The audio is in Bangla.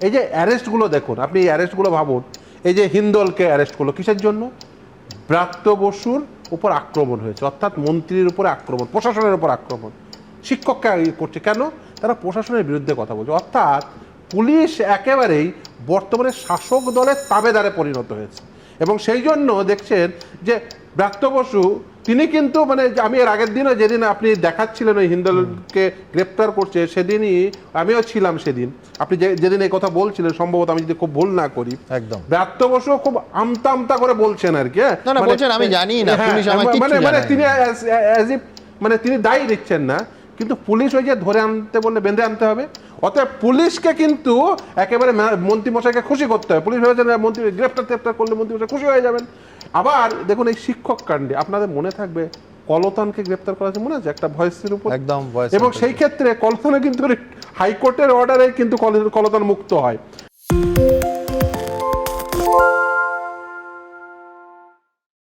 এই যে অ্যারেস্টগুলো দেখুন, আপনি এই অ্যারেস্টগুলো ভাবুন, এই যে হিন্দলকে অ্যারেস্ট করলো কিসের জন্য? ব্রাত্য বসুর উপর আক্রমণ হয়েছে, অর্থাৎ মন্ত্রীর উপরে আক্রমণ, প্রশাসনের উপর আক্রমণ। শিক্ষককে করছে কেন? তারা প্রশাসনের বিরুদ্ধে কথা বলছে। অর্থাৎ পুলিশ একেবারেই বর্তমানে শাসক দলের তাবেদারে পরিণত হয়েছে। এবং সেই জন্য দেখছেন যে ব্রাত্য বসু তিনি কিন্তু মানে আমি এর আগের দিনও যেদিন আপনি দেখাচ্ছিলেন ওই হিন্দলকে গ্রেপ্তার করছে, সেদিনই আমিও ছিলাম সেদিন। আপনি যেদিন এই কথা বলছিলেন, সম্ভবত আমি যদি খুব ভুল না করি, একদম ব্রাত্য বসু খুব আমতা আমতা করে বলছেন আর কি। না বলছেন আমি জানি না, পুলিশ আমাকে কিচ্ছু মানে জানায়নি। তিনি as if মানে তিনি দায়ী দিচ্ছেন না, কিন্তু পুলিশ ওই যে ধরে আনতে বললে বেঁধে আনতে হবে। অতএব পুলিশকে কিন্তু একেবারে মন্ত্রীমশাইকে খুশি করতে হবে। পুলিশ ভেবেছেন মন্ত্রী গ্রেপ্তার করলে মন্ত্রীমশাই খুশি হয়ে যাবেন। আবার দেখুন এই শিক্ষক কাণ্ডে আপনাদের মনে থাকবে কলতানকে গ্রেপ্তার করা হয়েছে, মনে আছে একটা ভয়েসের উপর, একদম ভয়েস। এবং সেই ক্ষেত্রে কলতানে কিন্তু হাইকোর্টের অর্ডারে কিন্তু কলতান মুক্ত হয়।